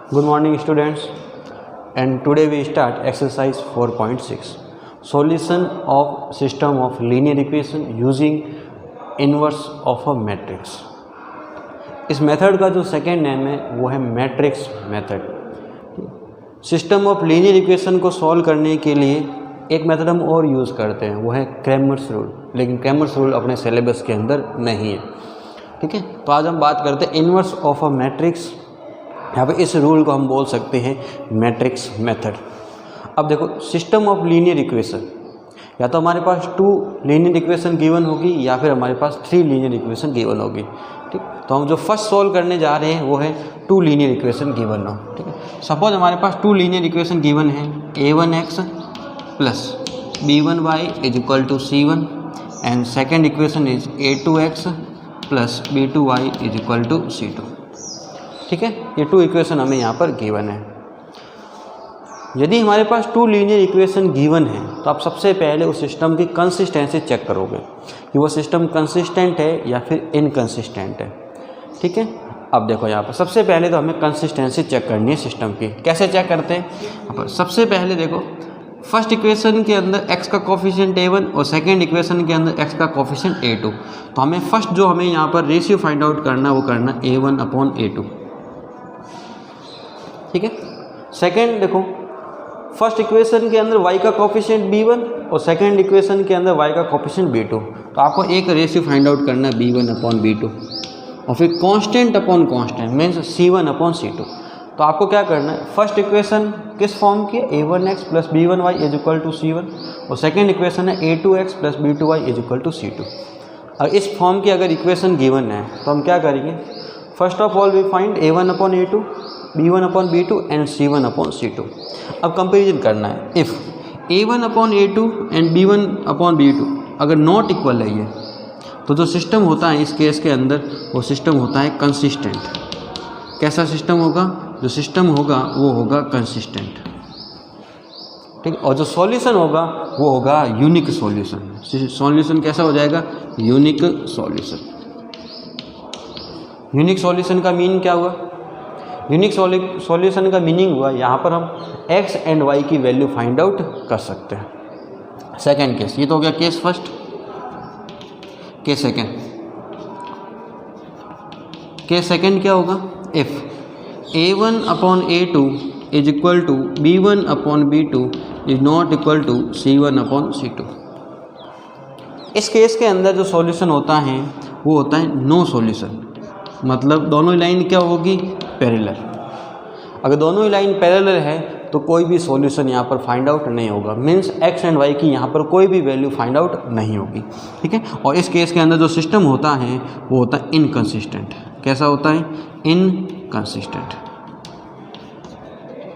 Good morning students, and today we start exercise 4.6 solution of system of linear equation using inverse of a matrix। इस method का जो second name है वो है matrix method. System of linear equation को solve करने के लिए एक मेथड हम और यूज़ करते हैं, वो है क्रैमर्स रूल, लेकिन क्रैमर्स रूल अपने सिलेबस के अंदर नहीं है। ठीक है, तो आज हम बात करते हैं इन्वर्स ऑफ अ मैट्रिक्स। यहाँ पे इस रूल को हम बोल सकते हैं मैट्रिक्स मेथड। अब देखो, सिस्टम ऑफ लीनियर इक्वेशन, या तो हमारे पास 2 लीनियर इक्वेशन गिवन होगी या फिर हमारे पास 3 लीनियर इक्वेशन गिवन होगी। ठीक, तो हम जो फर्स्ट सॉल्व करने जा रहे हैं वो है 2 लीनियर इक्वेशन गिवन हो। ठीक है, सपोज हमारे पास 2 लीनियर इक्वेशन गिवन है, a1x plus b1y is equal to c1 and second equation is a2x plus b2y is equal to c2। ठीक है, ये 2 इक्वेशन हमें यहाँ पर गिवन है। यदि हमारे पास 2 लीनियर इक्वेशन गिवन है तो आप सबसे पहले उस सिस्टम की कंसिस्टेंसी चेक करोगे कि वो सिस्टम कंसिस्टेंट है या फिर इनकंसिस्टेंट है। ठीक है, अब देखो यहाँ पर सबसे पहले तो हमें कंसिस्टेंसी चेक करनी है सिस्टम की। कैसे चेक करते हैं? यहाँ पर सबसे पहले देखो, फर्स्ट इक्वेशन के अंदर x का कोफिशिएंट a1 और सेकेंड इक्वेशन के अंदर x का कोफिशिएंट a2। तो हमें फर्स्ट जो हमें यहाँ पर रेशियो फाइंड आउट करना वो करना a1/a2। ठीक है, सेकेंड देखो, फर्स्ट इक्वेशन के अंदर y का कोफिशिएंट b1 और सेकेंड इक्वेशन के अंदर y का कोफिशिएंट b2। तो आपको एक रेशियो फाइंड आउट करना है b1/b2 और फिर constant upon constant means c1/c2। तो आपको क्या करना है, फर्स्ट इक्वेशन किस फॉर्म की है, a1x plus b1y is equal to c1 और सेकेंड इक्वेशन है a2x plus b2y is equal to c2। और इस फॉर्म की अगर इक्वेशन गिवन है तो हम क्या करेंगे, first of all we find a1/a2, b1/b2 and c1/c2। अब कंपेरिजन करना है, इफ़ a1/a2 एंड b1/b2 अगर नॉट इक्वल है ये, तो जो सिस्टम होता है इस केस के अंदर वो सिस्टम होता है कंसिस्टेंट। कैसा सिस्टम होगा? जो सिस्टम होगा वो होगा कंसिस्टेंट। ठीक, और जो सॉल्यूशन होगा वो होगा यूनिक सॉल्यूशन। सॉल्यूशन कैसा हो जाएगा? Unique solution. यूनिक सॉल्यूशन का मीनिंग क्या हुआ? यूनिक सॉल्यूशन का मीनिंग हुआ यहाँ पर हम x एंड y की वैल्यू फाइंड आउट कर सकते हैं। सेकेंड केस, ये तो हो गया case first. Case second, case second क्या होगा, if a1/a2 is equal to b1/b2 is not equal to c1/c2। इस केस के अंदर जो सॉल्यूशन होता है वो होता है नो सॉल्यूशन, मतलब दोनों ही लाइन क्या होगी, पैरेलल। अगर दोनों ही लाइन पैरेलल है तो कोई भी सॉल्यूशन यहाँ पर फाइंड आउट नहीं होगा, मीन्स x एंड y की यहाँ पर कोई भी वैल्यू फाइंड आउट नहीं होगी। ठीक है, और इस केस के अंदर जो सिस्टम होता है वो होता है इनकंसिस्टेंट। कैसा होता है? इनकंसिस्टेंट।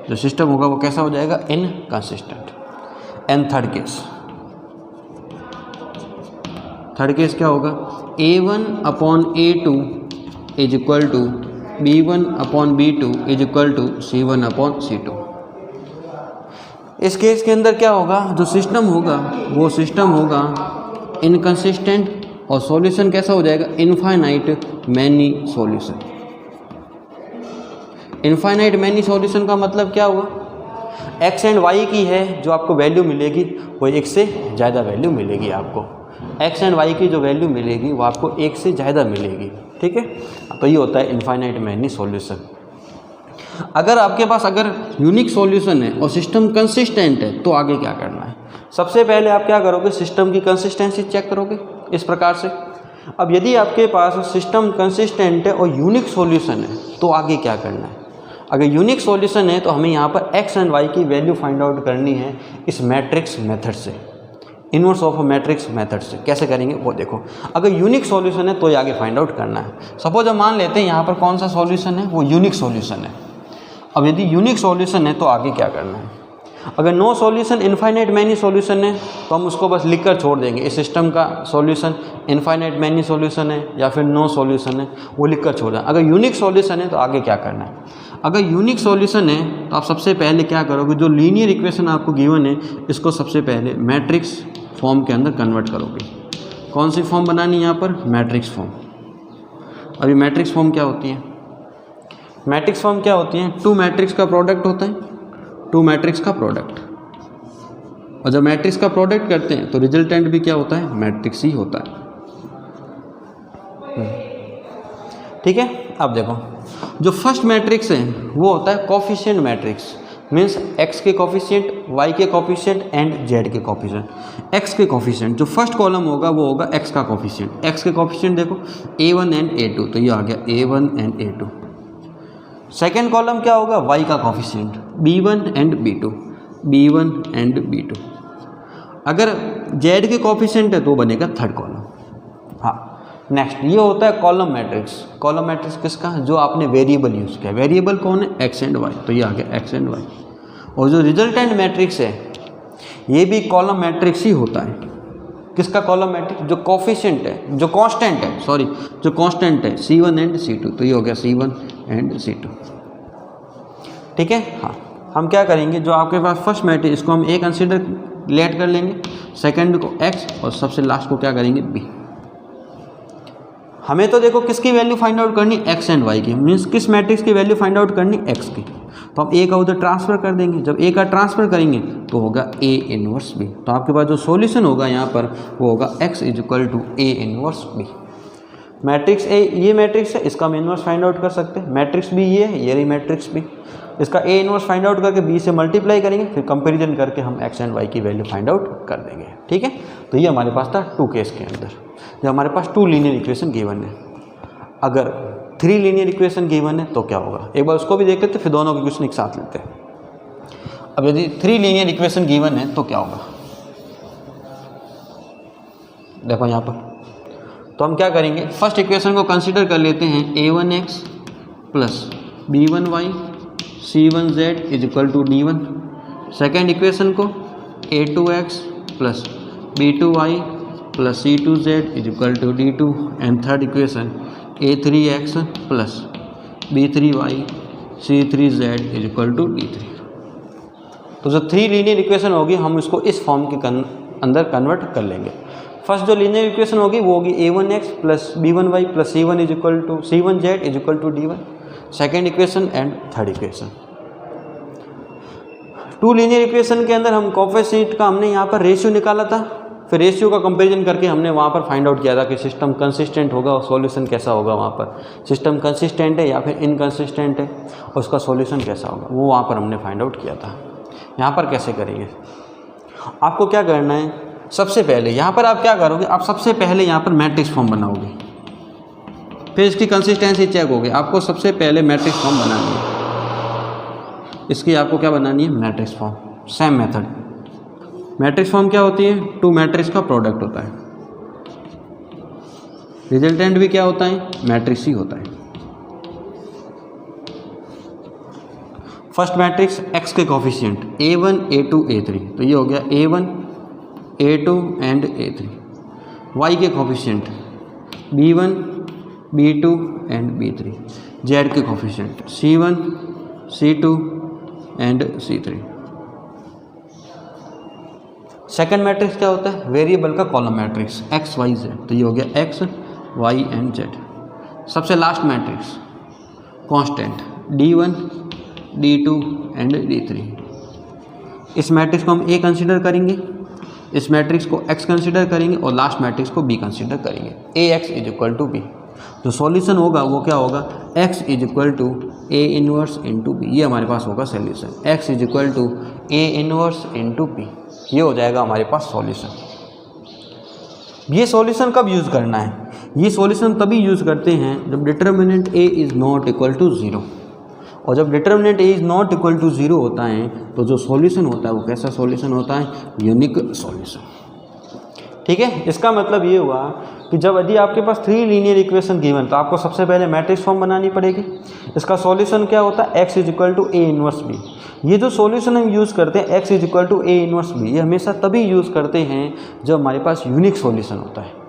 जो सिस्टम होगा वो कैसा हो जाएगा? इनकंसिस्टेंट। एंड थर्ड केस क्या होगा, a1/a2 is equal to b1/b2 is equal to c1/c2। इस केस के अंदर क्या होगा, जो सिस्टम होगा वो सिस्टम होगा इनकंसिस्टेंट और सॉल्यूशन कैसा हो जाएगा, infinite many solution. Infinite many solution का मतलब क्या हुआ, x एंड y की है जो आपको वैल्यू मिलेगी वो एक से ज़्यादा वैल्यू मिलेगी आपको। x एंड y की जो वैल्यू मिलेगी वो आपको एक से ज़्यादा मिलेगी। ठीक है, तो ये होता है इनफाइनाइट मैनी सॉल्यूशन। अगर आपके पास अगर यूनिक सॉल्यूशन है और सिस्टम कंसिस्टेंट है तो आगे क्या करना है, सबसे पहले आप क्या करोगे, सिस्टम की कंसिस्टेंसी चेक करोगे इस प्रकार से। अब यदि आपके पास सिस्टम कंसिस्टेंट है और यूनिक सॉल्यूशन है तो आगे क्या करना है। अगर यूनिक सॉल्यूशन है तो हमें यहाँ पर x एंड y की वैल्यू फाइंड आउट करनी है इस मैट्रिक्स मेथड से, inverse of a matrix method से। कैसे करेंगे वो देखो, अगर यूनिक सॉल्यूशन है तो ये आगे फाइंड आउट करना है। सपोज हम मान लेते हैं यहाँ पर कौन सा सॉल्यूशन है, वो यूनिक सॉल्यूशन है। अब यदि यूनिक सॉल्यूशन है तो आगे क्या करना है, अगर no solution infinite many solution है तो हम उसको बस लिख कर छोड़ देंगे, इस सिस्टम का सॉल्यूशन इनफाइनाइट मैनी सॉल्यूशन है या फिर नो सॉल्यूशन है वो लिख कर छोड़ दें। अगर यूनिक सॉल्यूशन है तो आगे क्या करना है, अगर यूनिक सॉल्यूशन है तो आप सबसे पहले क्या करोगे, जो लीनियर इक्वेशन आपको गिवन है इसको सबसे पहले मैट्रिक्स फॉर्म के अंदर कन्वर्ट करोगे। कौन सी फॉर्म बनानी है यहाँ पर, मैट्रिक्स फॉर्म। अभी मैट्रिक्स फॉर्म क्या होती है, मैट्रिक्स फॉर्म क्या होती है? टू मैट्रिक्स का प्रोडक्ट होता है, टू मैट्रिक्स का प्रोडक्ट, और जब मैट्रिक्स का प्रोडक्ट करते हैं तो रिजल्टेंट भी क्या होता है? मैट्रिक्स ही होता है। ठीक है, अब देखो जो फर्स्ट मैट्रिक्स है वो होता है कोफिशिएंट मैट्रिक्स, मीन्स x के कोफिशिएंट, y के कोफिशिएंट एंड z के कोफिशिएंट। x के कोफिशिएंट जो फर्स्ट कॉलम होगा वो होगा x का कोफिशिएंट। x के कोफिशिएंट देखो a1 एंड a2, तो ये आ गया a1 and a2। Second column क्या होगा? y का coefficient b1 and b2, b1 and b2। अगर z के कोफिशिएंट है तो बनेगा थर्ड कॉलम। हाँ, नेक्स्ट ये होता है कॉलम मैट्रिक्स। कॉलम मैट्रिक्स किसका? जो आपने वेरिएबल यूज़ किया। वेरिएबल कौन है? एक्स एंड वाई, तो ये आ गया एक्स एंड वाई। और जो रिजल्टेंट मैट्रिक्स है ये भी कॉलम मैट्रिक्स ही होता है। किसका कॉलम मैट्रिक्स? जो कोफिशिएंट है, जो कांस्टेंट है, सॉरी जो कांस्टेंट है c1 एंड c2, तो ये हो गया c1 एंड c2। ठीक है, हाँ हम क्या करेंगे, जो आपके पास फर्स्ट मैट्रिक्स इसको हम a कंसिडर लेट कर लेंगे, सेकेंड को x और सबसे लास्ट को क्या करेंगे? b। हमें तो देखो किसकी वैल्यू फाइंड आउट करनी? एक्स एंड वाई की, मीन्स किस मैट्रिक्स की वैल्यू फाइंड आउट करनी? एक्स की। तो हम ए का उधर ट्रांसफ़र कर देंगे, जब ए का ट्रांसफ़र करेंगे तो होगा ए इनवर्स बी। तो आपके पास जो सॉल्यूशन होगा यहाँ पर वो होगा x is equal to a inverse b. Matrix a ये मैट्रिक्स है, इसका हम इनवर्स फाइंड आउट कर सकते हैं। मैट्रिक्स बी ये है, ये रही मैट्रिक्स बी, इसका ए इनवर्स फाइंड आउट करके बी से मल्टीप्लाई करेंगे, फिर कंपेरिजन करके हम एक्स एंड वाई की वैल्यू फाइंड आउट कर देंगे। ठीक है, तो ये हमारे पास था टू केस के अंदर, जब हमारे पास टू लीनियर इक्वेशन गिवन है। अगर थ्री लीनियर इक्वेशन गिवन है तो क्या होगा, एक बार उसको भी देख लेते, फिर दोनों के क्वेश्चन एक साथ लेते हैं। अब यदि थ्री लीनियर इक्वेशन गिवन है तो क्या होगा, देखो यहाँ पर, तो हम क्या करेंगे, फर्स्ट इक्वेशन को कंसीडर कर लेते हैं a1x plus b1y c1z is equal to d1। Second equation को a2x plus b2y plus c2z is equal to d2। And third equation a3x plus b3y c3z is equal to d3। तो जो three linear equation होगी हम इसको इस form के अंदर convert कर लेंगे। फर्स्ट जो लीनियर इक्वेशन होगी वो होगी a1x plus b1y plus c1z is equal to d1। Second equation and third equation. Two linear equation के अंदर हम कोफिशिएंट का हमने यहाँ पर रेशियो निकाला था, फिर रेशियो का कंपैरिजन करके हमने वहाँ पर फाइंड आउट किया था कि सिस्टम कंसिस्टेंट होगा और सॉल्यूशन कैसा होगा। वहाँ पर सिस्टम कंसिस्टेंट है या फिर इनकंसिस्टेंट है और उसका सॉल्यूशन कैसा होगा वो वहाँ पर हमने फाइंड आउट किया था। यहाँ पर कैसे करेंगे, आपको क्या करना है, सबसे पहले यहाँ पर आप क्या करोगे, आप सबसे पहले यहाँ पर मैट्रिक्स फॉर्म बनाओगे, फिर इसकी कंसिस्टेंसी चेक होगी। आपको सबसे पहले मैट्रिक्स फॉर्म बनानी है, इसकी आपको क्या बनानी है, matrix form. Same method, matrix form क्या होती है, टू मैट्रिक्स का प्रोडक्ट होता है, रिजल्टेंट भी क्या होता है, मैट्रिक्स ही होता है। फर्स्ट मैट्रिक्स x के कोफिशिएंट a1 a2 a3, तो ये हो गया a1 a2 and a3। y के coefficient b1 b2 and b3। z के coefficient c1 c2 and c3। Second matrix क्या होता है, वेरिएबल का column matrix x y z, तो ये हो गया x y एंड z। सबसे last matrix constant d1 d2 and d3। इस मैट्रिक्स को हम a कंसीडर करेंगे, इस मैट्रिक्स को x कंसीडर करेंगे और लास्ट मैट्रिक्स को b कंसीडर करेंगे। ax is equal to b। जो सॉल्यूशन होगा वो क्या होगा, x is equal to a inverse into b। ये हमारे पास होगा solution, x is equal to a inverse into b। ये हो जाएगा हमारे पास सॉल्यूशन। ये सॉल्यूशन कब यूज़ करना है, ये सॉल्यूशन तभी यूज़ करते हैं जब determinant a is not equal to 0। और जब determinant a is not equal to 0 होता है तो जो सॉल्यूशन होता है वो कैसा सॉल्यूशन होता है, यूनिक सॉल्यूशन। ठीक है, इसका मतलब ये हुआ कि जब यदि आपके पास थ्री लीनियर इक्वेशन गिवन तो आपको सबसे पहले मैट्रिक्स फॉर्म बनानी पड़ेगी। इसका सॉल्यूशन क्या होता है, x is equal to a inverse b। ये जो सॉल्यूशन हम यूज़ करते हैं x is equal to a inverse b, ये हमेशा तभी यूज़ करते हैं जब हमारे पास यूनिक सॉल्यूशन होता है।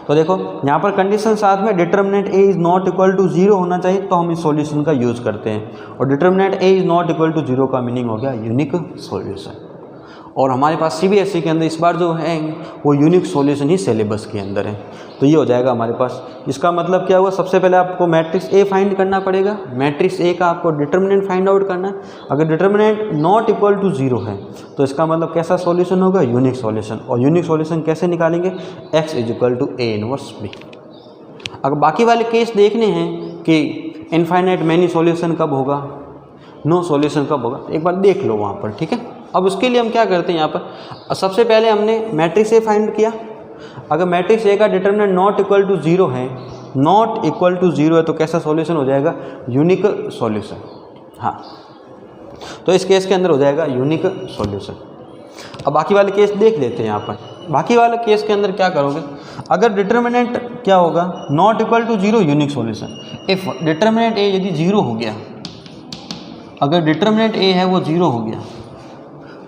तो देखो यहाँ पर कंडीशन साथ में determinant a is not equal to 0 होना चाहिए तो हम इस सॉल्यूशन का यूज़ करते हैं, और determinant a is not equal to 0 का मीनिंग हो गया यूनिक सॉल्यूशन। और हमारे पास सीबीएसई के अंदर इस बार जो है वो यूनिक सॉल्यूशन ही सिलेबस के अंदर है। तो ये हो जाएगा हमारे पास। इसका मतलब क्या हुआ, सबसे पहले आपको मैट्रिक्स ए फाइंड करना पड़ेगा। मैट्रिक्स ए का आपको डिटर्मिनेंट फाइंड आउट करना है। अगर डिटर्मिनेंट नॉट इक्वल टू 0 है तो इसका मतलब कैसा सॉल्यूशन होगा, यूनिक सॉल्यूशन। और यूनिक सॉल्यूशन कैसे निकालेंगे, x is equal to a inverse b. अगर बाकी वाले केस देखने हैं कि इनफाइनाइट मैनी सॉल्यूशन कब होगा, नो सॉल्यूशन कब होगा, एक बार देख लो वहाँ पर, ठीक है। अब उसके लिए हम क्या करते हैं, यहाँ पर सबसे पहले हमने मैट्रिक्स ए फाइंड किया। अगर मैट्रिक्स ए का डिटर्मिनेंट नॉट इक्वल टू 0 है, नॉट इक्वल टू 0 है तो कैसा सॉल्यूशन हो जाएगा, यूनिक सॉल्यूशन। हाँ, तो इस केस के अंदर हो जाएगा यूनिक सॉल्यूशन। अब बाकी वाले केस देख लेते हैं। यहाँ पर बाकी वाले केस के अंदर क्या करोगे, अगर डिटर्मिनेंट क्या होगा, not equal to 0 unique solution. If determinant a यदि 0 हो गया, अगर डिटर्मिनेंट ए है वो 0 हो गया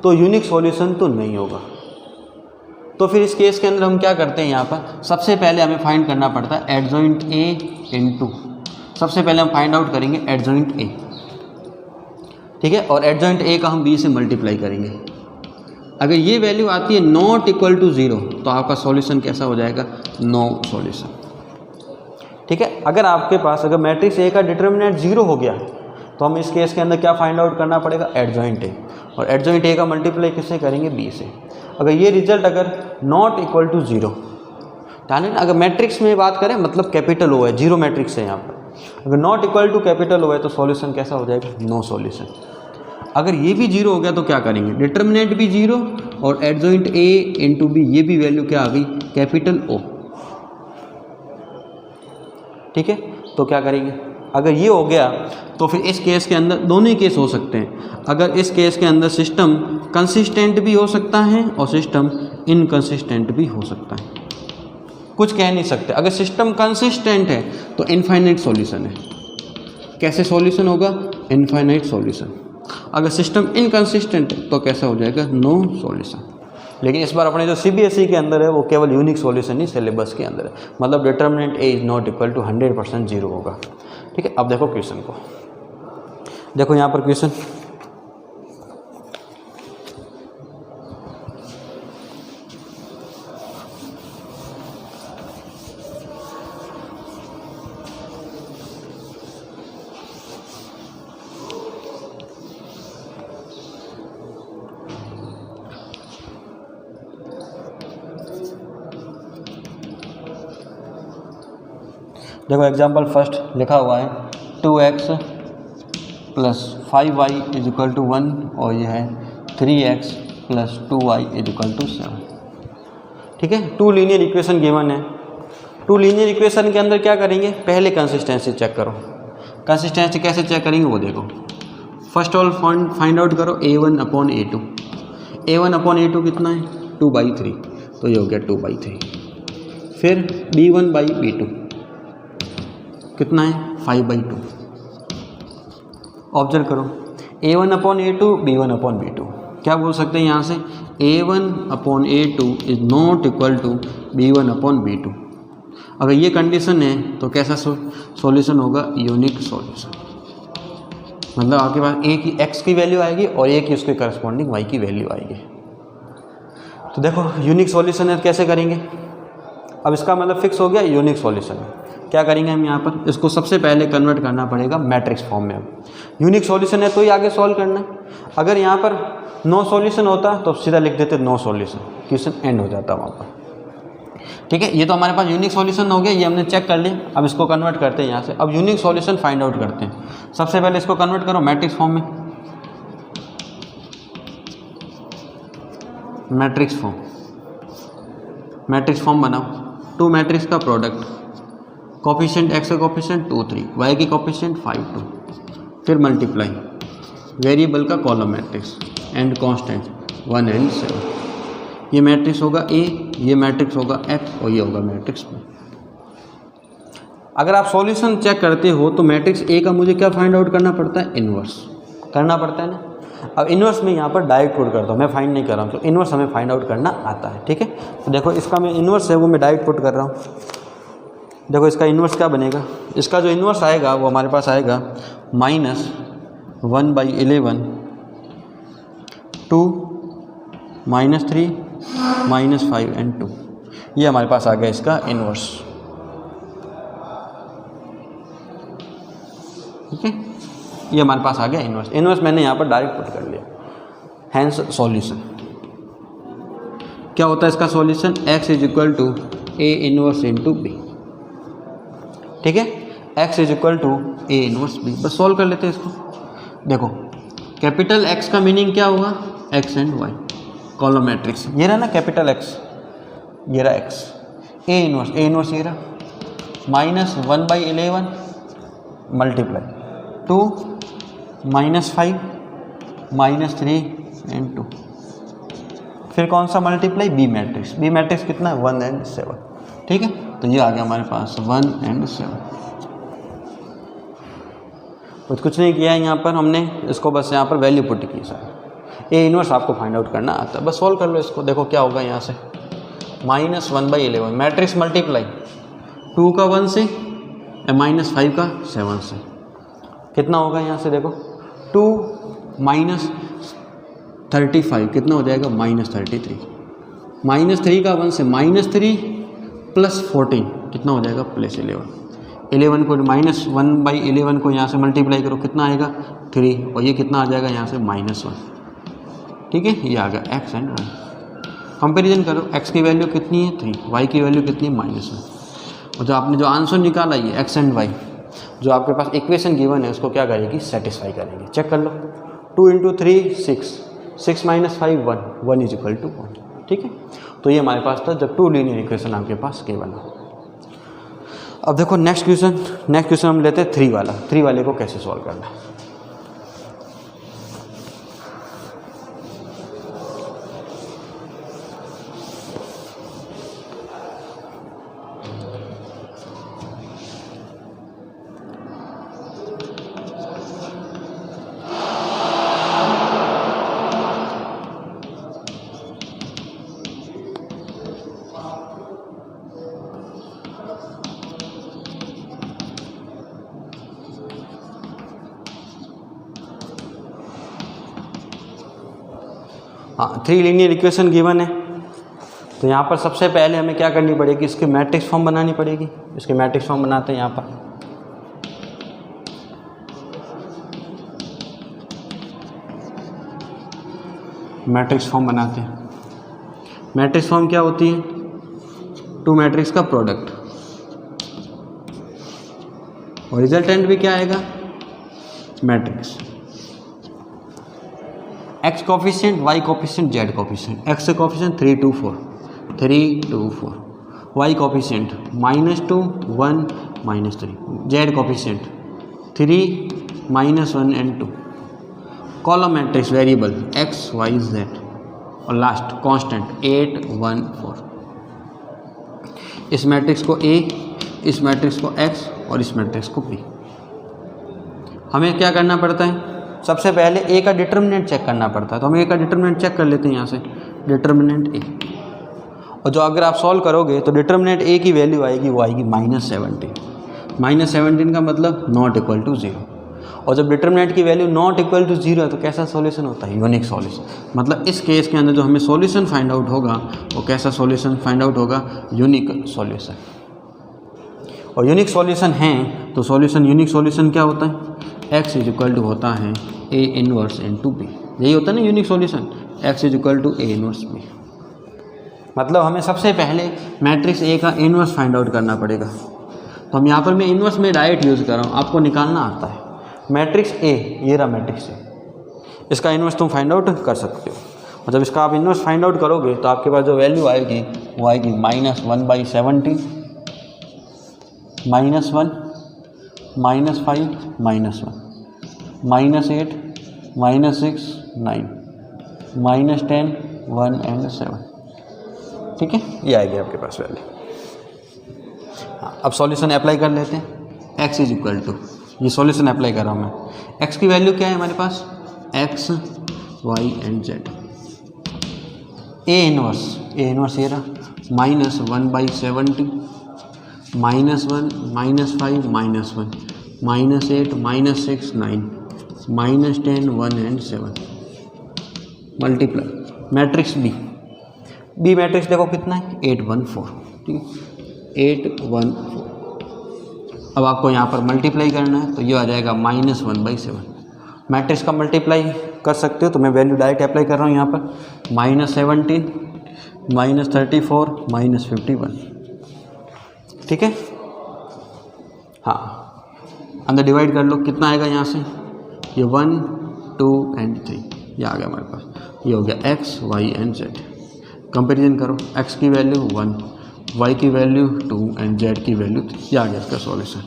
तो यूनिक सॉल्यूशन तो नहीं होगा। तो फिर इस केस के अंदर हम क्या करते हैं, यहाँ पर सबसे पहले हमें फाइंड करना पड़ता है एडजॉइंट ए इनटू, सबसे पहले हम फाइंड आउट करेंगे एडजॉइंट ए, ठीक है। और एडजॉइंट ए का हम बी से मल्टीप्लाई करेंगे। अगर ये वैल्यू आती है नॉट इक्वल टू 0 तो आपका सॉल्यूशन कैसा हो जाएगा, नो सॉल्यूशन, ठीक है। अगर आपके पास अगर मैट्रिक्स ए का डिटर्मिनेंट 0 हो गया तो हम इस केस के अंदर क्या फाइंड आउट करना पड़ेगा, एडजॉइंट ए। और एडजॉइंट ए का मल्टीप्लाई किससे करेंगे, बी से। अगर ये रिजल्ट अगर नॉट इक्वल टू 0, अगर मैट्रिक्स में बात करें मतलब कैपिटल ओ है, 0 मैट्रिक्स है यहाँ पर, अगर नॉट इक्वल टू कैपिटल ओ है तो सॉल्यूशन कैसा हो जाएगा, नो सॉल्यूशन। अगर ये भी 0 हो गया तो क्या करेंगे, डिटर्मिनेंट भी 0 और एडजॉइंट ए इंटू बी, ये भी वैल्यू क्या आ गई, कैपिटल ओ, ठीक है। तो क्या करेंगे, अगर ये हो गया तो फिर इस केस के अंदर दोनों ही केस हो सकते हैं। अगर इस केस के अंदर सिस्टम कंसिस्टेंट भी हो सकता है और सिस्टम इनकंसिस्टेंट भी हो सकता है, कुछ कह नहीं सकते। अगर सिस्टम कंसिस्टेंट है तो इनफाइनाइट सॉल्यूशन है। कैसे सॉल्यूशन होगा, इनफाइनाइट सॉल्यूशन। अगर सिस्टम इनकंसिस्टेंट है तो कैसा हो जाएगा, नो सॉल्यूशन। लेकिन इस बार अपने जो सीबीएसई के अंदर है वो केवल यूनिक सॉल्यूशन ही सिलेबस के अंदर है, मतलब determinant a is not equal to 100% 0 होगा, ठीक है। अब देखो क्वेश्चन को, देखो यहाँ पर क्वेश्चन, देखो एग्जाम्पल फर्स्ट लिखा हुआ है 2x plus 5y is equal to 1 और यह है 3x plus 2y is equal to 7, ठीक है। 2 लीनियर इक्वेशन गिवन है। 2 लीनियर इक्वेशन के अंदर क्या करेंगे, पहले कंसिस्टेंसी चेक करो। कंसिस्टेंसी कैसे चेक करेंगे वो देखो। फर्स्ट ऑल फाइंड आउट करो a1 upon a2। a1 upon a2 कितना है, 2/3, तो ये हो गया 2/3। फिर b1 बाई b2 कितना है, 5/2। ऑब्जर्व करो a1 upon a2, b1 upon b2, क्या बोल सकते हैं यहाँ से, a1 upon a2 is not equal to b1 upon b2। अगर ये कंडीशन है तो कैसा सॉल्यूशन होगा, यूनिक सॉल्यूशन। मतलब आपके पास a की x की वैल्यू आएगी और a की उसके करस्पॉन्डिंग y की वैल्यू आएगी। तो देखो यूनिक सॉल्यूशन है, कैसे करेंगे। अब इसका मतलब फिक्स हो गया यूनिक सॉल्यूशन है। क्या करेंगे हम यहाँ पर, इसको सबसे पहले कन्वर्ट करना पड़ेगा मैट्रिक्स फॉर्म में। यूनिक सॉल्यूशन है तो ही आगे सॉल्व करना है। अगर यहाँ पर नो सॉल्यूशन होता तो सीधा लिख देते नो सॉल्यूशन, क्वेश्चन एंड हो जाता वहाँ पर, ठीक है। ये तो हमारे पास यूनिक सॉल्यूशन हो गया, ये हमने चेक कर लिया। अब इसको कन्वर्ट करते हैं यहाँ से। अब यूनिक सॉल्यूशन फाइंड आउट करते हैं। सबसे पहले इसको कन्वर्ट करो मैट्रिक्स फॉर्म में, मैट्रिक्स फॉर्म बनाओ। 2 मैट्रिक्स का प्रोडक्ट, कोफिशिएंट x का कोफिशिएंट 2 3, y की कोफिशिएंट 5 2, फिर मल्टीप्लाई वेरिएबल का column matrix and constant 1 and 7। ये मैट्रिक्स होगा A, ये मैट्रिक्स होगा F और ये होगा मैट्रिक्स B। अगर आप सॉल्यूशन चेक करते हो तो मैट्रिक्स A का मुझे क्या फाइंड आउट करना पड़ता है, इन्वर्स करना पड़ता है ना। अब इन्वर्स में यहाँ पर डायरेक्ट पुट करता हूँ, मैं फाइंड नहीं कर रहा हूँ, तो इन्वर्स हमें फाइंड आउट करना आता है, ठीक है। तो देखो इसका मैं इन्वर्स है वो मैं डायरेक्ट पुट कर रहा हूँ। देखो इसका इन्वर्स क्या बनेगा, इसका जो इन्वर्स आएगा वो हमारे पास आएगा -1/11 2 -3 -5 एंड 2, ये हमारे पास आ गया इसका इन्वर्स। ठीक है, ये हमारे पास आ गया इन्वर्स। इन्वर्स मैंने यहाँ पर डायरेक्ट पुट कर लिया। हैंस सॉल्यूशन क्या होता है इसका solution, x is equal to a inverse into b. ठीक है, x is equal to a inverse b. बस सॉल्व कर लेते हैं इसको। देखो कैपिटल X का मीनिंग क्या हुआ, x एंड y, कॉलम मैट्रिक्स ये रहा ना, कैपिटल X ये रहा x, ए इनवर्स ये रहा -1/11 मल्टीप्लाई 2 -5 -3 एंड 2, फिर कौन सा multiply, b matrix. B matrix कितना है, 1 एंड 7। ठीक है, तो ये आ गया हमारे पास 1 एंड 7। कुछ नहीं किया है यहाँ पर हमने, इसको बस यहाँ पर वैल्यू पुट की सर। ए इनवर्स आपको फाइंड आउट करना आता है, बस सॉल्व कर लो इसको। देखो क्या होगा यहाँ से, -1/11 मैट्रिक्स मल्टीप्लाई 2 का 1 से -5 का 7 से, कितना होगा यहाँ से, देखो 2 -35 कितना हो जाएगा, -33। -3 का 1 से -3 +14 कितना हो जाएगा, +11। 11 को -1/11 को यहाँ से मल्टीप्लाई करो, कितना आएगा 3, और ये कितना आ जाएगा यहाँ से -1। ठीक है, ये आ गया x एंड y। कंपेरिजन करो, x की वैल्यू कितनी है 3, y की वैल्यू कितनी है -1, और जो आपने जो आंसर निकाला ये x एंड y, जो आपके पास इक्वेशन गिवन है उसको क्या करेगी, सेटिस्फाई करेंगे। चेक कर लो, 2 × 3 6, 6 - 5 1, 1 = 1। ठीक है, तो ये हमारे पास था जब 2 लीनियर इक्वेशन आपके पास गिवन हो। अब देखो नेक्स्ट क्वेश्चन हम लेते हैं 3 वाला। 3 वाले को कैसे सॉल्व करना है। हाँ, 3 लीनियर इक्वेशन गिवन है, तो यहाँ पर सबसे पहले हमें क्या करनी पड़ेगी, इसकी मैट्रिक्स फॉर्म बनानी पड़ेगी। इसकी मैट्रिक्स फॉर्म बनाते हैं यहाँ पर। मैट्रिक्स फॉर्म बनाते हैं। मैट्रिक्स फॉर्म क्या होती है, 2 मैट्रिक्स का प्रोडक्ट, और रिजल्टेंट भी क्या आएगा, matrix. x coefficient, y coefficient, z coefficient. x से coefficient 3 2 4, 3 2 4, y coefficient -2 1 -3, z coefficient 3 -1 and 2, column matrix variable x y z, और लास्ट कांस्टेंट 8 1 4। इस मैट्रिक्स को A, इस मैट्रिक्स को x और इस मैट्रिक्स को B। हमें क्या करना पड़ता है, सबसे पहले ए का डिटर्मिनेंट चेक करना पड़ता है। तो हम ए का डिटर्मिनेंट चेक कर लेते हैं यहाँ से, डिटर्मिनेंट ए, और जो अगर आप सॉल्व करोगे तो डिटर्मिनेंट ए की वैल्यू आएगी, वो आएगी -17। -17 का मतलब नॉट इक्वल टू 0, और जब डिटर्मिनेंट की वैल्यू नॉट इक्वल टू 0 है तो कैसा सॉल्यूशन होता है, यूनिक सॉल्यूशन। मतलब इस केस के अंदर जो हमें सॉल्यूशन फाइंड आउट होगा वो कैसा सॉल्यूशन फाइंड आउट होगा, यूनिक सॉल्यूशन। और यूनिक सॉल्यूशन हैं तो सॉल्यूशन, यूनिक सॉल्यूशन क्या होता है, x इज इक्वल टू होता है a इनवर्स इंटू बी। यही होता है ना unique solution, x is equal to a inverse b. मतलब हमें सबसे पहले मैट्रिक्स A का इनवर्स फाइंड आउट करना पड़ेगा। तो हम यहाँ पर मैं इनवर्स में डायरेक्ट यूज़ कर रहा हूँ, आपको निकालना आता है। मैट्रिक्स A, ये रहा मैट्रिक्स A, इसका इनवर्स तुम फाइंड आउट कर सकते हो। और जब इसका आप इनवर्स फाइंड आउट करोगे तो आपके पास जो वैल्यू आएगी वो आएगी -1/17, -1, -5, -1, -8, -6, 9, -10, 1 एंड 7। ठीक है, ये आएगी आपके पास वैल्यू। हाँ, अब सॉल्यूशन अप्लाई कर लेते हैं। x इज इक्वल टू, ये सॉल्यूशन अप्लाई कर रहा हूँ मैं। x की वैल्यू क्या है हमारे पास, x y and z। a inverse ये रहा -1/70, -1, -5, -1, -8, -6, 9, -10, 1 and 7 multiply matrix b matrix देखो कितना है 814, ठीक है 814। अब आपको यहाँ पर मल्टीप्लाई करना है तो ये आ जाएगा -1/7। मैट्रिक्स का मल्टीप्लाई कर सकते हो तो मैं वैल्यू डायरेक्ट अप्लाई कर रहा हूँ यहाँ पर -17 -34 -51, ठीक है। हाँ अंदर डिवाइड कर लो, कितना आएगा यहाँ से, ये 1 2 एंड 3 ये आ गया हमारे पास। ये हो गया x y and z। Comparison करो, x की वैल्यू 1, y की वैल्यू 2 एंड z की वैल्यू 3। ये आ गया इसका सॉल्यूशन,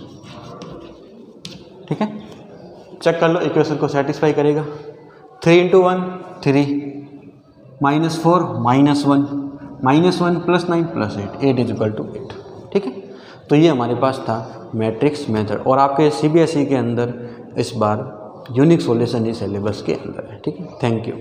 ठीक है। चेक कर लो इक्वेशन को सेटिस्फाई करेगा। 3 × 1 3, -4 -1 -1 + 9 + 8 8 = 8, ठीक है। तो ये हमारे पास था मैट्रिक्स मेथड और आपके CBSE के अंदर इस बार यूनिक सॉल्यूशन ही सिलेबस के अंदर है, ठीक है। Thank you.